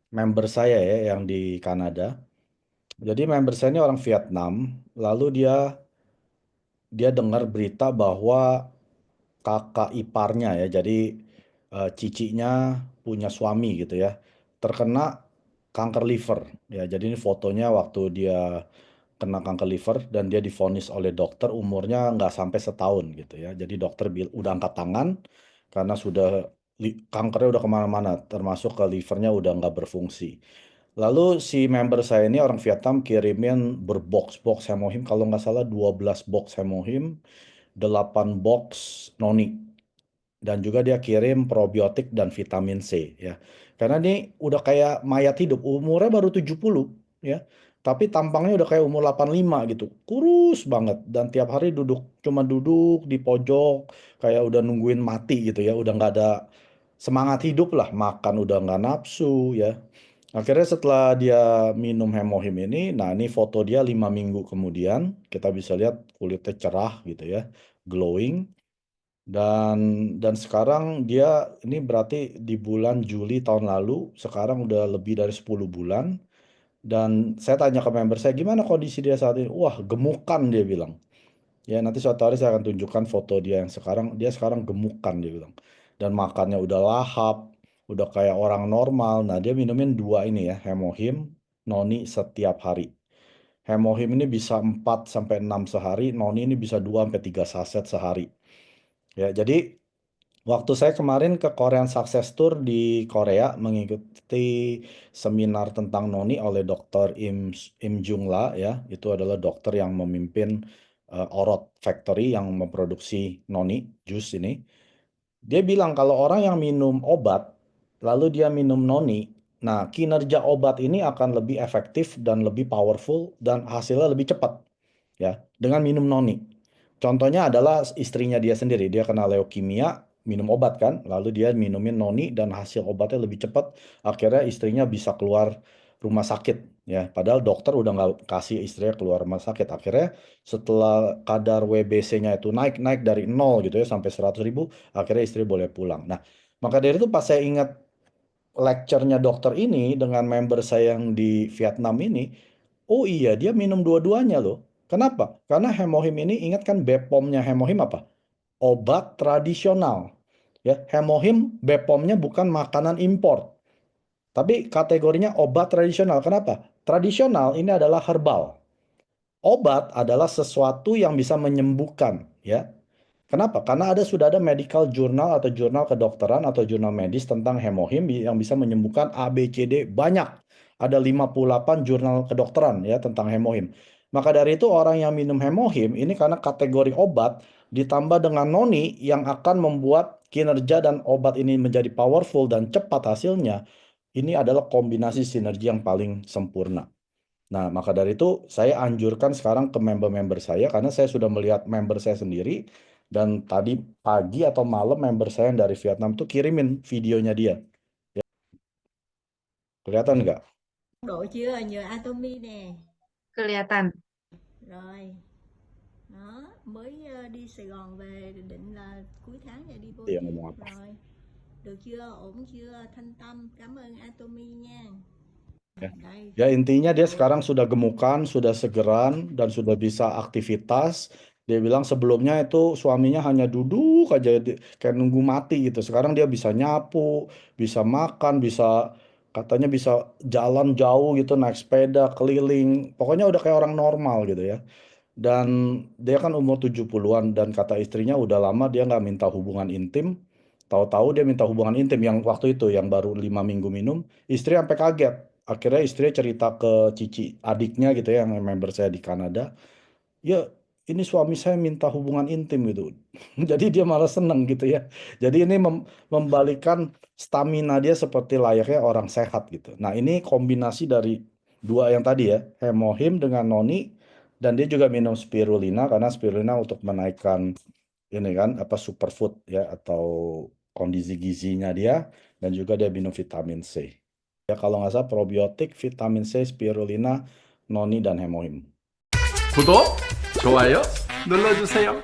Member saya ya yang di Kanada. Jadi member saya ini orang Vietnam, lalu dia dengar berita bahwa kakak iparnya ya, jadi cicinya punya suami gitu ya, terkena kanker liver ya. Jadi ini fotonya waktu dia kena kanker liver dan dia divonis oleh dokter umurnya nggak sampai setahun gitu ya. Jadi dokter udah angkat tangan karena sudah kankernya udah kemana-mana, termasuk ke livernya udah nggak berfungsi. Lalu si member saya ini orang Vietnam kirimin berbox-box hemohim, kalau nggak salah 12 box hemohim, 8 box noni. Dan juga dia kirim probiotik dan vitamin C ya. Karena ini udah kayak mayat hidup, umurnya baru 70 ya. Tapi tampangnya udah kayak umur 85 gitu. Kurus banget dan tiap hari cuma duduk di pojok kayak udah nungguin mati gitu ya. Udah nggak ada semangat hidup lah, makan udah nggak nafsu ya. Akhirnya setelah dia minum hemohim ini, nah ini foto dia 5 minggu kemudian, kita bisa lihat kulitnya cerah gitu ya, glowing. Dan sekarang dia ini berarti di bulan Juli tahun lalu, sekarang udah lebih dari 10 bulan. Dan saya tanya ke member saya, gimana kondisi dia saat ini? Wah, gemukan dia bilang. Ya, nanti suatu hari saya akan tunjukkan foto dia yang sekarang. Dia sekarang gemukan dia bilang. Dan makannya udah lahap, udah kayak orang normal. Nah, dia minumin dua ini ya, hemohim, noni setiap hari. Hemohim ini bisa 4 sampai 6 sehari, noni ini bisa 2 sampai 3 saset sehari. Ya, jadi waktu saya kemarin ke Korean Success Tour di Korea mengikuti seminar tentang noni oleh Dr. Im Jung La ya, itu adalah dokter yang memimpin Orot Factory yang memproduksi noni jus ini. Dia bilang kalau orang yang minum obat lalu dia minum noni, nah kinerja obat ini akan lebih efektif dan lebih powerful dan hasilnya lebih cepat ya dengan minum noni. Contohnya adalah istrinya dia sendiri, dia kena leukemia, minum obat kan, lalu dia minumin noni dan hasil obatnya lebih cepat, akhirnya istrinya bisa keluar rumah sakit ya. Padahal dokter udah nggak kasih istrinya keluar rumah sakit. Akhirnya setelah kadar WBC-nya itu naik dari 0 gitu ya sampai 100.000, akhirnya istri boleh pulang. Nah, maka dari itu pas saya ingat lecture-nya dokter ini dengan member saya yang di Vietnam ini, oh iya, dia minum dua-duanya loh. Kenapa? Karena hemohim ini, ingat kan BPOM-nya hemohim apa? Obat tradisional. Ya, hemohim BPOM-nya bukan makanan impor, tapi kategorinya obat tradisional. Kenapa? Tradisional ini adalah herbal. Obat adalah sesuatu yang bisa menyembuhkan, ya. Kenapa? Karena sudah ada medical journal atau jurnal kedokteran atau jurnal medis tentang hemohim yang bisa menyembuhkan A, B, C, D. Banyak. Ada 58 jurnal kedokteran ya tentang hemohim. Maka dari itu orang yang minum hemohim ini karena kategori obat ditambah dengan noni yang akan membuat kinerja dan obat ini menjadi powerful dan cepat hasilnya. Ini adalah kombinasi sinergi yang paling sempurna. Nah, maka dari itu saya anjurkan sekarang ke member-member saya karena saya sudah melihat member saya sendiri dan tadi pagi atau malam member saya yang dari Vietnam tuh kirimin videonya dia. Kelihatan nggak? Độ chưa? Nhờ Atomy nè. Kelihatan. Rồi, đó, mới đi Sài Gòn về định là cuối tháng này đi vô Iya chứ. ngomong apa? Rồi, được chưa? Ổn chưa? Thanh Tâm, cảm ơn Atomy nha. Ya. Đây, Ya intinya dia foto. sekarang sudah gemukan, sudah segeran, dan sudah bisa aktivitas. Dia bilang sebelumnya itu suaminya hanya duduk aja kayak nunggu mati gitu. Sekarang dia bisa nyapu, bisa makan, katanya bisa jalan jauh gitu, naik sepeda, keliling. Pokoknya udah kayak orang normal gitu ya. Dan dia kan umur 70-an dan kata istrinya udah lama dia nggak minta hubungan intim. Tahu-tahu dia minta hubungan intim yang waktu itu yang baru 5 minggu minum. Istri sampai kaget. Akhirnya istri cerita ke cici adiknya gitu ya yang member saya di Kanada. Ya ini suami saya minta hubungan intim gitu. Jadi dia malah seneng gitu ya. Jadi ini membalikan stamina dia seperti layaknya orang sehat gitu. Nah ini kombinasi dari dua yang tadi ya, hemohim dengan noni, dan dia juga minum spirulina karena spirulina untuk menaikkan ini kan apa superfood ya atau kondisi gizinya dia, dan juga dia minum vitamin C. Ya kalau nggak salah probiotik, vitamin C, spirulina, noni dan hemohim. 구독, 좋아요 눌러주세요.